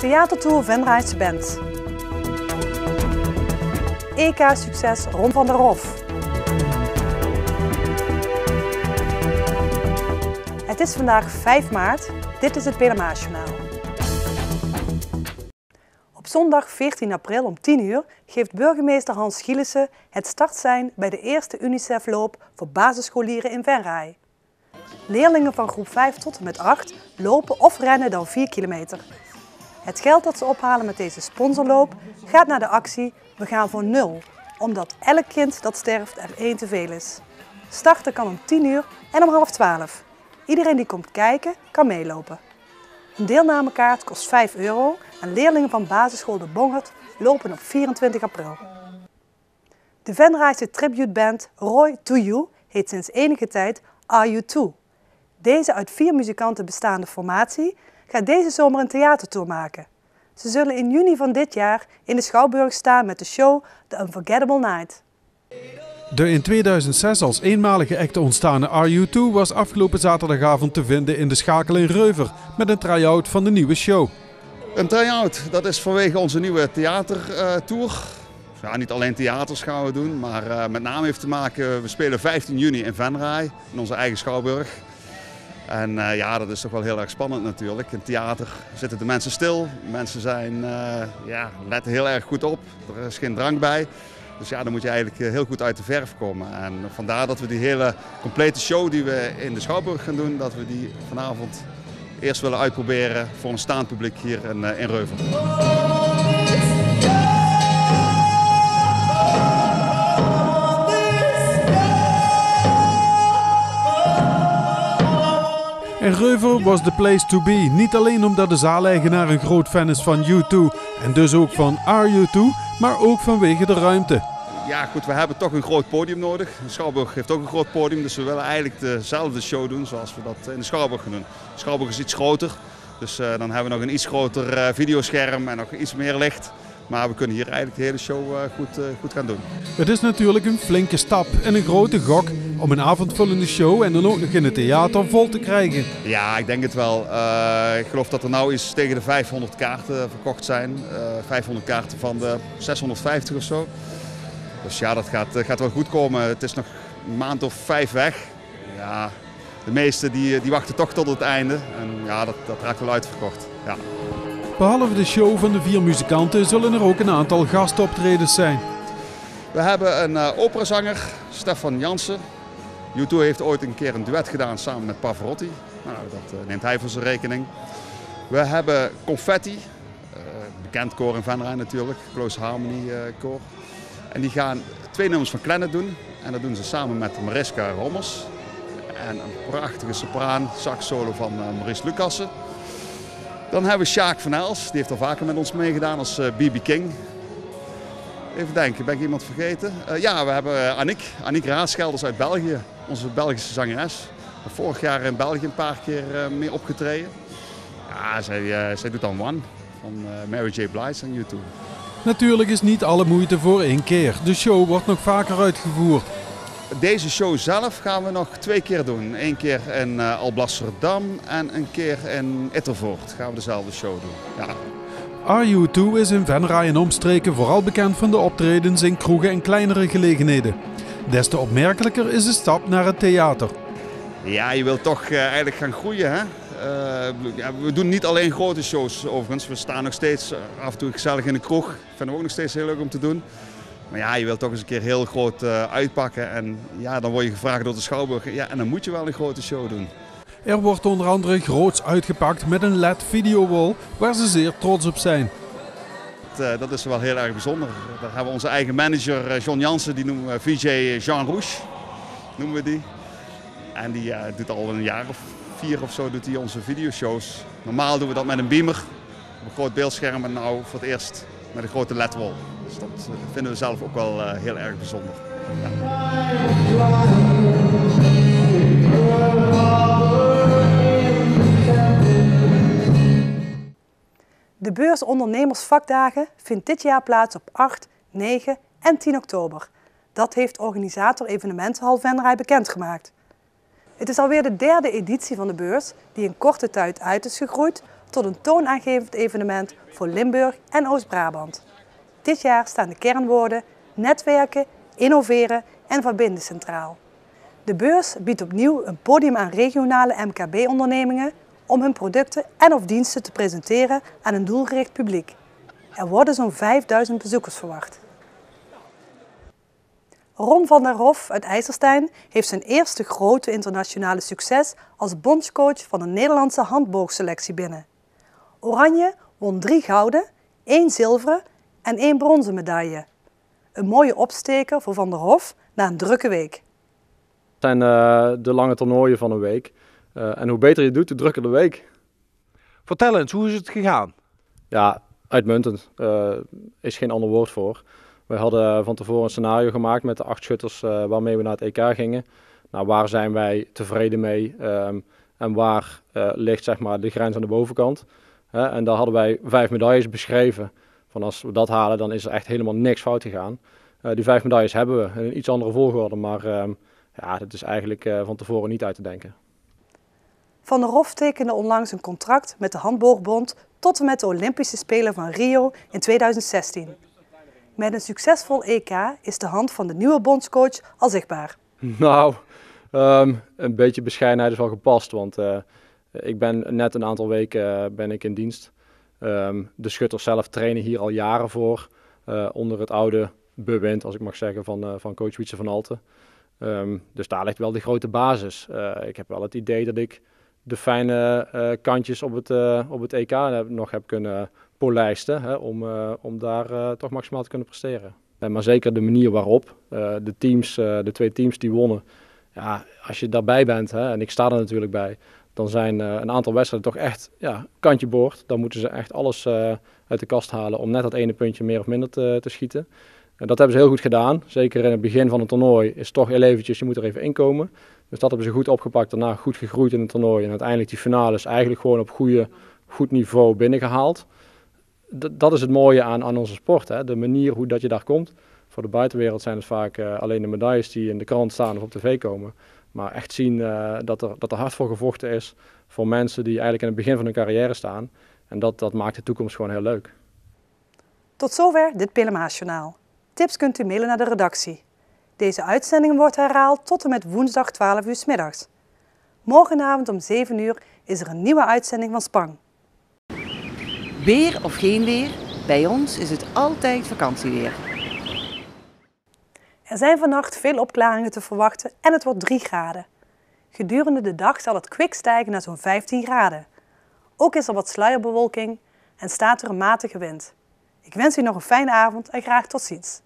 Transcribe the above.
Theatertour Venraayse Band. EK-succes Ron van der Hof. Het is vandaag 5 maart. Dit is het Pelemaasjournaal. Op zondag 14 april om 10 uur geeft burgemeester Hans Gielissen het startsein bij de eerste UNICEF-loop voor basisscholieren in Venray. Leerlingen van groep 5 tot en met 8 lopen of rennen dan 4 kilometer. Het geld dat ze ophalen met deze sponsorloop gaat naar de actie We gaan voor 0, omdat elk kind dat sterft er 1 te veel is. Starten kan om 10 uur en om 11:30. Iedereen die komt kijken kan meelopen. Een deelnamekaart kost €5 en leerlingen van basisschool De Bongert lopen op 24 april. De Venraayse tributeband Roy to You heet sinds enige tijd Are You Too. Deze uit 4 muzikanten bestaande formatie gaat deze zomer een theatertour maken. Ze zullen in juni van dit jaar in de Schouwburg staan met de show The Unforgettable Night. De in 2006 als eenmalige act ontstane Are You Too was afgelopen zaterdagavond te vinden in de Schakel in Reuver met een try-out van de nieuwe show. Een try-out, dat is vanwege onze nieuwe theatertour. Ja, niet alleen theaters gaan we doen, maar met name heeft te maken, we spelen 15 juni in Venray, in onze eigen Schouwburg. En ja, dat is toch wel heel erg spannend natuurlijk. In theater zitten de mensen stil, mensen letten heel erg goed op, er is geen drank bij. Dus ja, dan moet je eigenlijk heel goed uit de verf komen. En vandaar dat we die hele complete show die we in de Schouwburg gaan doen, dat we die vanavond eerst willen uitproberen voor een staand publiek hier in Reuver. En Reuver was the place to be, niet alleen omdat de zaaleigenaar een groot fan is van U2 en dus ook van Are You Too, maar ook vanwege de ruimte. Ja goed, we hebben toch een groot podium nodig. De Schouwburg heeft ook een groot podium, dus we willen eigenlijk dezelfde show doen zoals we dat in de Schouwburg gaan doen. De Schouwburg is iets groter, dus dan hebben we nog een iets groter videoscherm en nog iets meer licht. Maar we kunnen hier eigenlijk de hele show goed gaan doen. Het is natuurlijk een flinke stap en een grote gok om een avondvullende show en dan ook nog in het theater vol te krijgen. Ja, ik denk het wel. Ik geloof dat er nou iets tegen de 500 kaarten verkocht zijn. 500 kaarten van de 650 of zo. Dus ja, dat gaat wel goed komen. Het is nog een maand of 5 weg. Ja, de meesten die wachten toch tot het einde. En ja, dat raakt wel uitverkocht. Ja. Behalve de show van de 4 muzikanten zullen er ook een aantal gastoptredens zijn. We hebben een operazanger, Stefan Jansen. U2 heeft ooit een keer een duet gedaan samen met Pavarotti. Nou, dat neemt hij voor zijn rekening. We hebben Confetti, bekend koor in Venray natuurlijk, Close Harmony koor. En die gaan 2 nummers van Klenet doen. En dat doen ze samen met Mariska Rommers. En een prachtige sopraan, sax solo van Maurice Lucassen. Dan hebben we Sjaak van Els, die heeft al vaker met ons meegedaan als B.B. King. Even denken, ben ik iemand vergeten? Ja, we hebben Aniek Raadschelders uit België, onze Belgische zangeres. Vorig jaar in België een paar keer mee opgetreden. Ja, zij doet dan One van Mary J. Blige en U2. Natuurlijk is niet alle moeite voor 1 keer. De show wordt nog vaker uitgevoerd. Deze show zelf gaan we nog 2 keer doen. 1 keer in Alblasserdam en een keer in Ittervoort gaan we dezelfde show doen. Ja. Are You Too is in Venray en omstreken vooral bekend van de optredens in kroegen en kleinere gelegenheden. Des te opmerkelijker is de stap naar het theater. Ja, je wilt toch eigenlijk gaan groeien, hè? We doen niet alleen grote shows overigens. We staan nog steeds af en toe gezellig in de kroeg. Vinden we ook nog steeds heel leuk om te doen. Maar ja, je wilt toch eens een keer heel groot uitpakken en ja, dan word je gevraagd door de Schouwburg. Ja, en dan moet je wel een grote show doen. Er wordt onder andere groots uitgepakt met een LED-videowall waar ze zeer trots op zijn. Dat is wel heel erg bijzonder. Daar hebben we onze eigen manager John Jansen, die noemen we VJ Jean Rouge, noemen we die. En die doet al een jaar of 4 of zo doet hij onze videoshows. Normaal doen we dat met een beamer, op een groot beeldscherm en nou voor het eerst met een grote LED-wall. Dus dat vinden we zelf ook wel heel erg bijzonder. Ja. De beurs Ondernemersvakdagen vindt dit jaar plaats op 8, 9 en 10 oktober. Dat heeft organisator Evenementenhal Venray bekendgemaakt. Het is alweer de 3e editie van de beurs die in korte tijd uit is gegroeid tot een toonaangevend evenement voor Limburg en Oost-Brabant. Dit jaar staan de kernwoorden netwerken, innoveren en verbinden centraal. De beurs biedt opnieuw een podium aan regionale MKB-ondernemingen om hun producten en/of diensten te presenteren aan een doelgericht publiek. Er worden zo'n 5000 bezoekers verwacht. Ron van der Hof uit IJsselstein heeft zijn eerste grote internationale succes als bondscoach van de Nederlandse handboogselectie binnen. Oranje won 3 gouden, 1 zilveren en 1 bronzen medaille. Een mooie opsteker voor Van der Hof na een drukke week. Het zijn de lange toernooien van een week. En hoe beter je het doet, hoe drukker de week. Vertel eens, hoe is het gegaan? Ja, uitmuntend. Is geen ander woord voor. We hadden van tevoren een scenario gemaakt met de 8 schutters waarmee we naar het EK gingen. Nou, waar zijn wij tevreden mee en waar ligt zeg maar, de grens aan de bovenkant. En daar hadden wij 5 medailles beschreven. Van als we dat halen, dan is er echt helemaal niks fout gegaan. Die 5 medailles hebben we in een iets andere volgorde, maar ja, dat is eigenlijk van tevoren niet uit te denken. Van der Hof tekende onlangs een contract met de Handboogbond tot en met de Olympische Spelen van Rio in 2016. Met een succesvol EK is de hand van de nieuwe bondscoach al zichtbaar. Nou, een beetje bescheidenheid is wel gepast, want ik ben net een aantal weken ben ik in dienst. De schutters zelf trainen hier al jaren voor, onder het oude bewind, als ik mag zeggen, van coach Wietse van Alten. Dus daar ligt wel de grote basis. Ik heb wel het idee dat ik de fijne kantjes op het EK nog heb kunnen polijsten, om daar toch maximaal te kunnen presteren. Maar zeker de manier waarop de 2 teams die wonnen, ja, als je daarbij bent, en ik sta er natuurlijk bij, dan zijn een aantal wedstrijden toch echt kantje boord. Dan moeten ze echt alles uit de kast halen om net dat ene puntje meer of minder te schieten. En dat hebben ze heel goed gedaan. Zeker in het begin van het toernooi is toch heel eventjes, je moet er even inkomen. Dus dat hebben ze goed opgepakt, daarna goed gegroeid in het toernooi. En uiteindelijk die finales eigenlijk gewoon op goed niveau binnengehaald. Dat is het mooie aan onze sport, hè? De manier hoe dat je daar komt. Voor de buitenwereld zijn het vaak alleen de medailles die in de krant staan of op tv komen. Maar echt zien dat er hard voor gevochten is voor mensen die eigenlijk in het begin van hun carrière staan. En dat maakt de toekomst gewoon heel leuk. Tot zover dit Pilemaasjournaal. Tips kunt u mailen naar de redactie. Deze uitzending wordt herhaald tot en met woensdag 12 uur 's middags. Morgenavond om 7 uur is er een nieuwe uitzending van Spang. Weer of geen weer, bij ons is het altijd vakantieweer. Er zijn vannacht veel opklaringen te verwachten en het wordt 3 graden. Gedurende de dag zal het kwik stijgen naar zo'n 15 graden. Ook is er wat sluierbewolking en staat er een matige wind. Ik wens u nog een fijne avond en graag tot ziens.